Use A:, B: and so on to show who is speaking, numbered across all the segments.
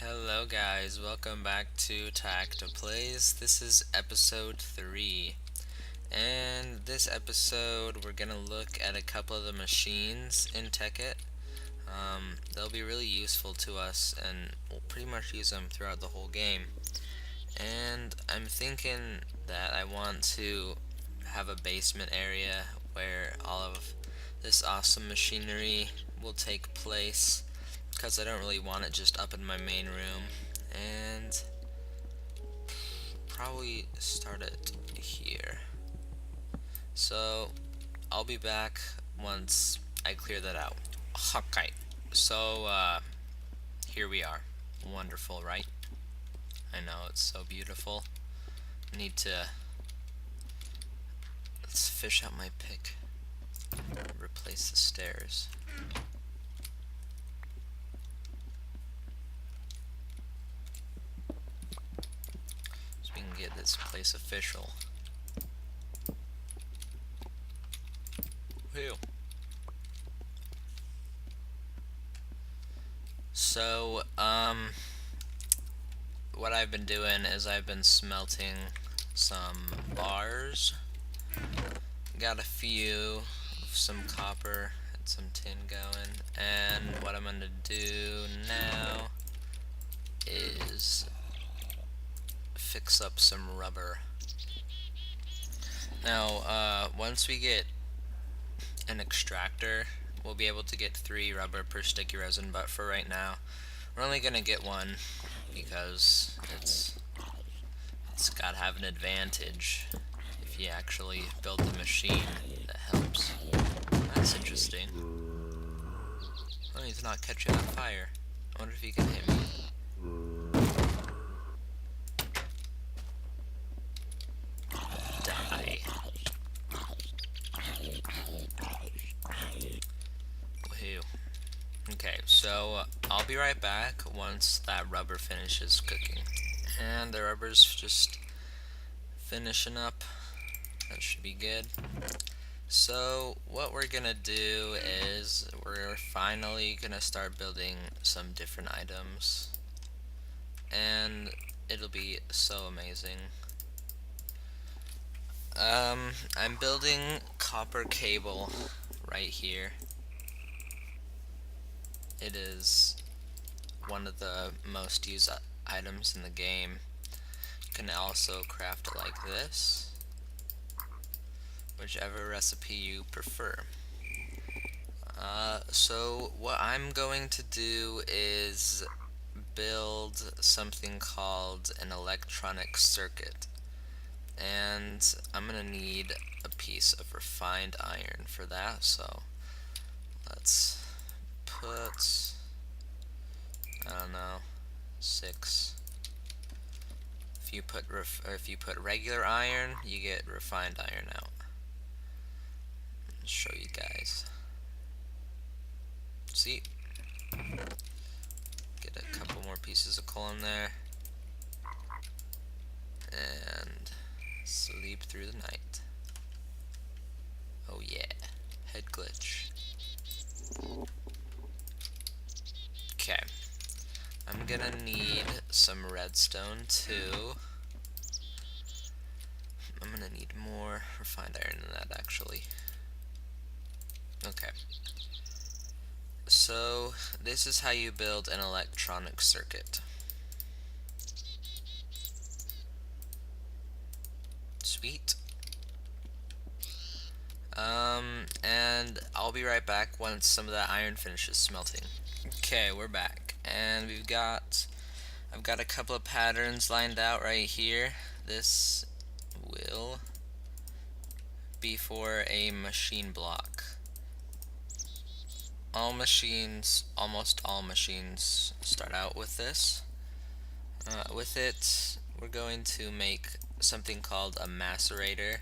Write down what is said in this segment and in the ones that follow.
A: Hello guys, welcome back to Tiacta Plays. This is episode 3. And this episode we're gonna look at a couple of the machines in Tekkit. They'll be really useful to us and we'll pretty much use them throughout the whole game. And I'm thinking that I want to have a basement area where all of this awesome machinery will take place because I don't really want it just up in my main room, and probably start it here. So I'll be back once I clear that out. Okay, so here we are. Wonderful, right? I know, it's so beautiful. Need to, let's fish out my pick. Replace the stairs. So we can get this place official. Whew. So, what I've been doing is I've been smelting some bars. Got a few, some copper and some tin going, and what I'm gonna do now is fix up some rubber. Now, once we get an extractor, we'll be able to get 3 rubber per sticky resin, but for right now, we're only gonna get 1 because it's gotta have an advantage if you actually build the machine that helps. That's interesting. Oh, he's not catching on fire. I wonder if he can hit me. Die. Woohoo. Okay, so I'll be right back once that rubber finishes cooking. And the rubber's just finishing up. That should be good. So what we're gonna do is we're finally gonna start building some different items, and it'll be so amazing. I'm building copper cable right here. It is one of the most used items in the game. You can also craft it like this, whichever recipe you prefer. So what I'm going to do is build something called an electronic circuit, and I'm gonna need a piece of refined iron for that. So let's put, I don't know, 6. If you put regular iron, you get refined iron out. I'll show you guys. See? Get a couple more pieces of coal in there. And sleep through the night. Oh yeah. Head glitch. Okay. I'm gonna need some redstone too. I'm gonna need more refined iron than that actually. Okay. So this is how you build an electronic circuit. Sweet. And I'll be right back once some of that iron finishes smelting. Okay, we're back, and I've got a couple of patterns lined out right here. This will be for a machine block. Almost all machines start out with this. With it, we're going to make something called a macerator.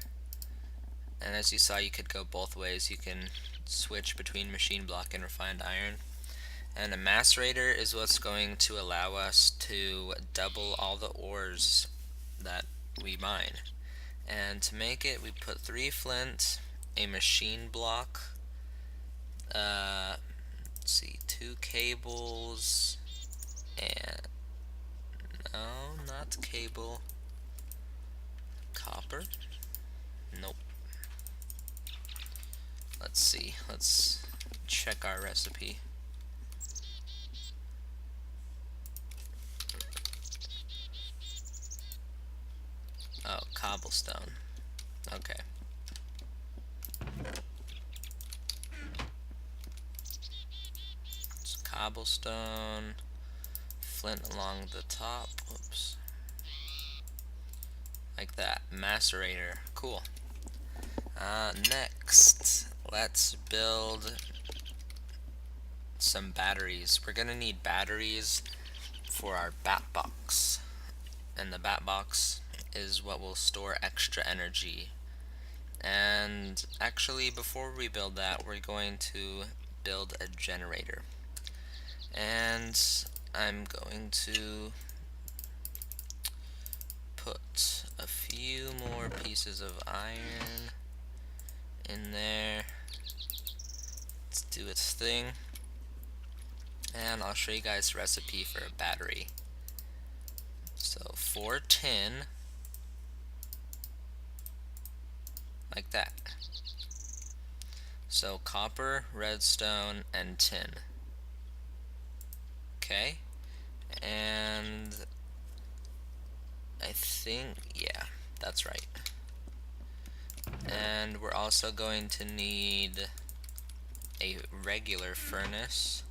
A: And as you saw, you could go both ways. You can switch between machine block and refined iron. And a macerator is what's going to allow us to double all the ores that we mine. And to make it, we put 3 flint, a machine block, let's see, 2 cables, and cable. Copper? Nope. Let's see. Let's check our recipe. Oh, cobblestone. Okay. It's cobblestone. Flint along the top. Whoops. Like that. Macerator. Cool. Next, let's build some batteries. We're gonna need batteries for our bat box. And the bat box is what will store extra energy. And actually, before we build that, we're going to build a generator. And I'm going to put a few more pieces of iron in there. Let's do its thing. And I'll show you guys the recipe for a battery. So 4 tin, like that. So copper, redstone, and tin. Okay, and I think, yeah, that's right. And we're also going to need a regular furnace.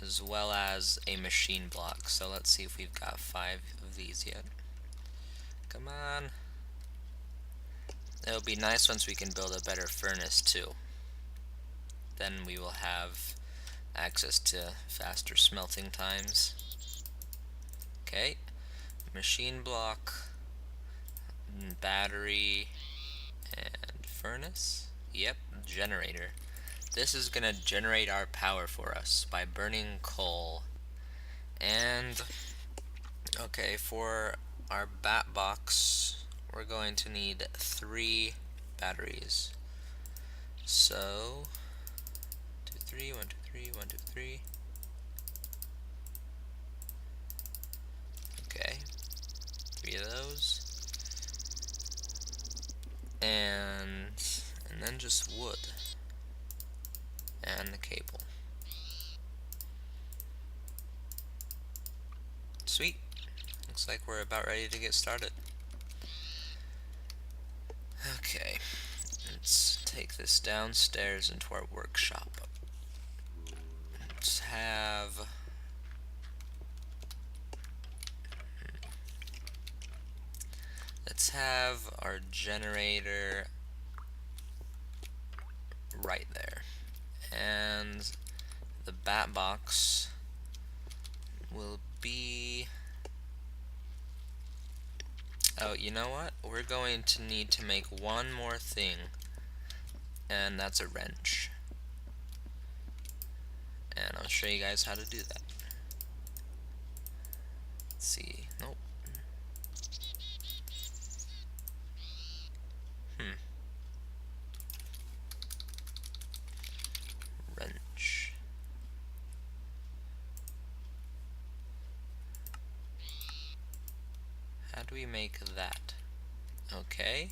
A: As well as a machine block. So let's see if we've got 5 of these yet. Come on. It'll be nice once we can build a better furnace too. Then we will have access to faster smelting times. Okay, machine block, battery, and furnace. Yep, generator. This is gonna generate our power for us by burning coal. And okay, for our bat box, we're going to need 3 batteries. So 2, 3, 1, 2, 3, 1, 2, 3. Okay, 3 of those. And then just wood and the cable. Sweet. Looks like we're about ready to get started. Okay, let's take this downstairs into our workshop. Let's have our generator right there, and the bat box will be, oh, you know what? We're going to need to make one more thing, and that's a wrench. And I'll show you guys how to do that. Let's see. Nope. Wrench. How do we make that? Okay.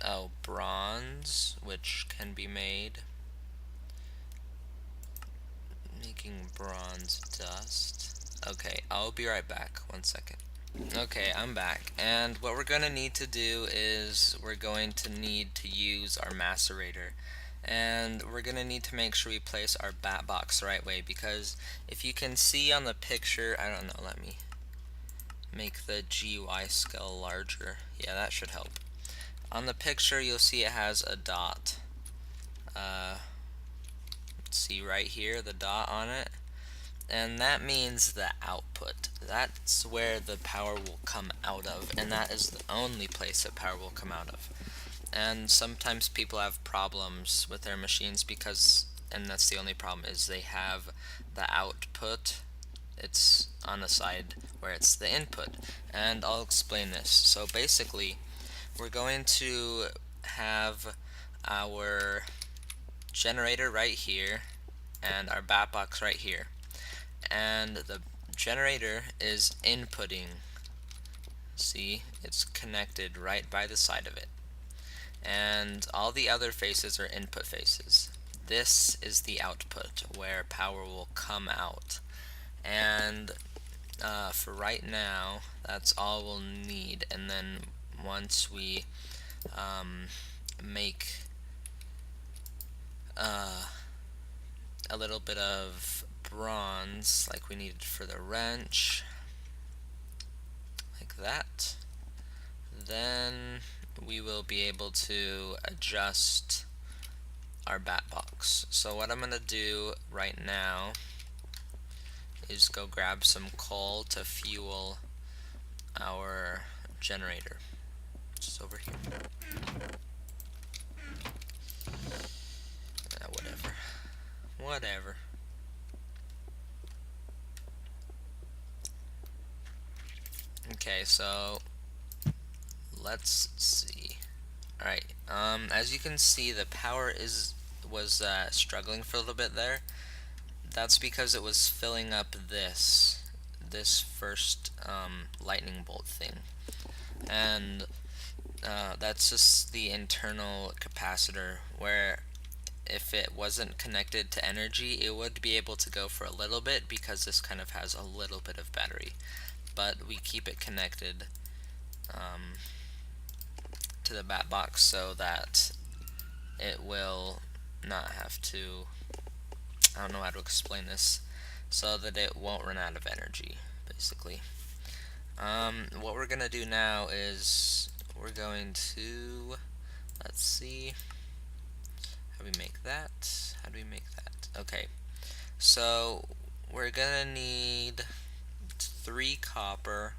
A: Oh, bronze, which can be made. Making bronze dust. Okay, I'll be right back. 1 second. Okay, I'm back. And what we're going to need to do is we're going to need to use our macerator. And we're going to need to make sure we place our bat box the right way, because if you can see on the picture, I don't know, let me make the GUI scale larger. Yeah, that should help. On the picture, you'll see it has a dot. See right here, the dot on it. And that means the output. That's where the power will come out of, and that is the only place that power will come out of. And sometimes people have problems with their machines because, and that's the only problem, is they have the output. It's on the side where it's the input. And I'll explain this. So basically, we're going to have our generator right here, and our bat box right here. And the generator is inputting. See, it's connected right by the side of it. And all the other faces are input faces. This is the output where power will come out. And for right now, that's all we'll need. And then once we make a little bit of bronze like we needed for the wrench, like that, then we will be able to adjust our bat box. So what I'm going to do right now is go grab some coal to fuel our generator. Just over here. Whatever. Okay, so let's see. Alright, as you can see, the power was struggling for a little bit there. That's because it was filling up this first lightning bolt thing. And that's just the internal capacitor, where if it wasn't connected to energy, it would be able to go for a little bit because this kind of has a little bit of battery. But we keep it connected to the bat box so that it will not have to, I don't know how to explain this, so that it won't run out of energy, basically. What we're gonna do now is we're going to, let's see, how do we make that? Okay, so we're gonna need 3 copper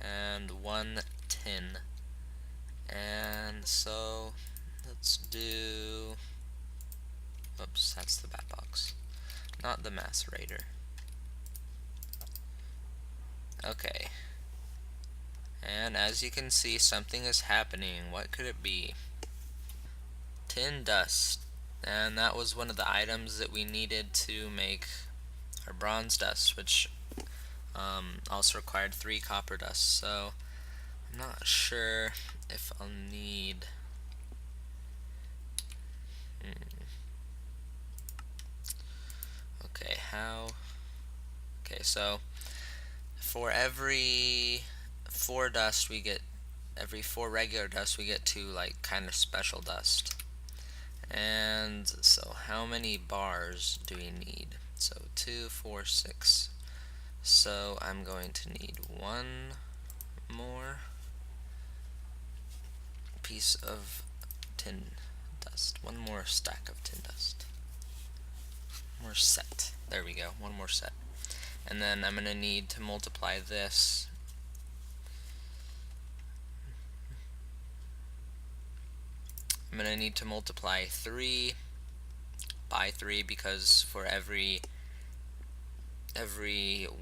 A: and 1 tin. And so let's do, oops, that's the bat box, not the macerator. Okay, and as you can see, something is happening. What could it be? Tin dust, and that was one of the items that we needed to make our bronze dust, which also required 3 copper dust. So I'm not sure if I'll need okay, so for every 4 dust we get, every 4 regular dust we get 2 like kind of special dust. And so how many bars do we need? So 2, 4, 6. So I'm going to need 1 more piece of tin dust, 1 more stack of tin dust, more set. There we go, 1 more set. And then I'm going to need to multiply this I'm going to need to multiply 3 by 3 because for every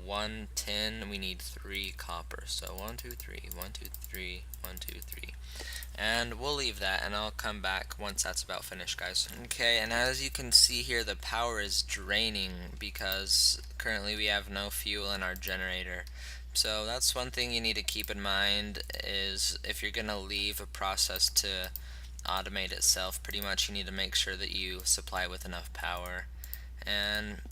A: 1 tin we need 3 copper. So 1, 2, 3, 1, 2, 3, 1, 2, 3. And we'll leave that, and I'll come back once that's about finished, guys. Okay, and as you can see here, the power is draining because currently we have no fuel in our generator. So that's one thing you need to keep in mind, is if you're going to leave a process to automate itself, pretty much you need to make sure that you supply with enough power. And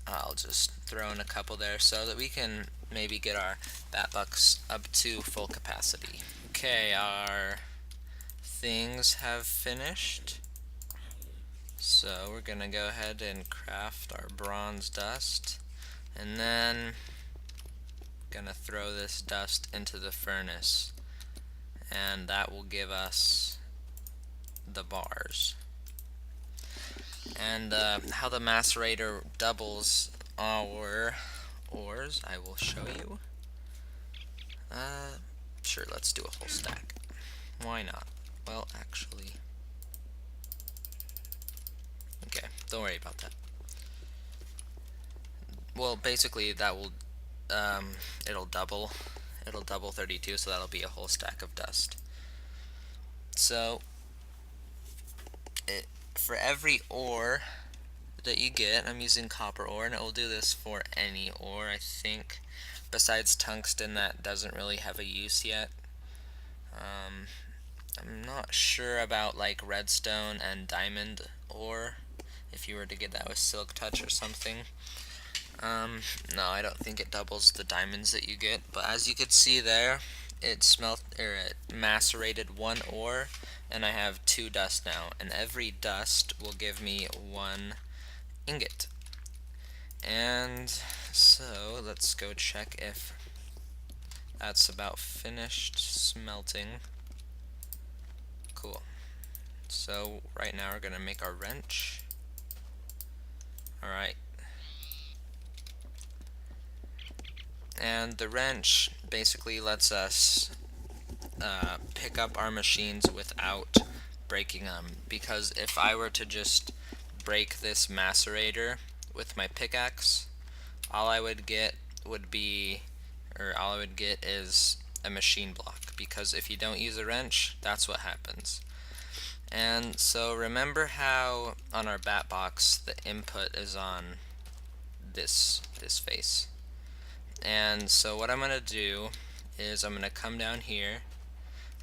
A: I'll just throw in a couple there so that we can maybe get our bat box up to full capacity. Okay, our things have finished. So we're gonna go ahead and craft our bronze dust, and then gonna throw this dust into the furnace, and that will give us the bars. And how the macerator doubles our ores, I will show you. Sure, let's do a whole stack. Why not? Well, actually, okay, don't worry about that. Well, basically that will it'll double 32, so that'll be a whole stack of dust. So for every ore that you get. I'm using copper ore, and it will do this for any ore, I think, besides tungsten that doesn't really have a use yet. I'm not sure about like redstone and diamond ore, if you were to get that with silk touch or something. No, I don't think it doubles the diamonds that you get, but as you could see there, it macerated one ore, and I have 2 dust now, and every dust will give me 1 ingot. And so let's go check if that's about finished smelting. Cool. So right now we're gonna make our wrench. Alright. And the wrench basically lets us pick up our machines without breaking them, because if I were to just break this macerator with my pickaxe, all I would get is a machine block, because if you don't use a wrench, that's what happens. And so remember how on our bat box the input is on this face. And so what I'm going to do is I'm going to come down here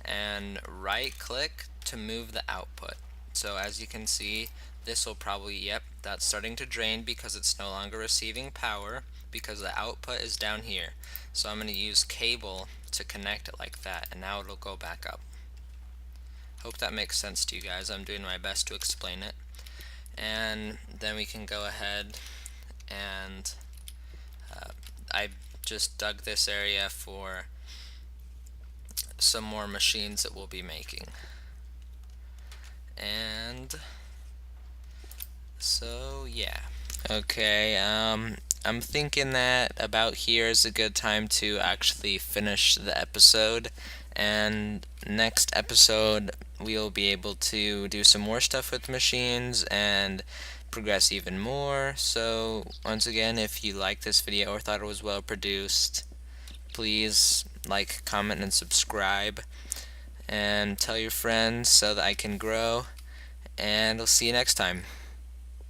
A: and right click to move the output. So as you can see, this will probably, yep, that's starting to drain because it's no longer receiving power because the output is down here. So I'm going to use cable to connect it like that, and now it'll go back up. Hope that makes sense to you guys. I'm doing my best to explain it. And then we can go ahead and I just dug this area for some more machines that we'll be making. And so yeah. Okay, I'm thinking that about here is a good time to actually finish the episode, and next episode we'll be able to do some more stuff with machines and progress even more. So once again, if you liked this video or thought it was well produced, please like, comment, and subscribe, and tell your friends so that I can grow, and I'll see you next time.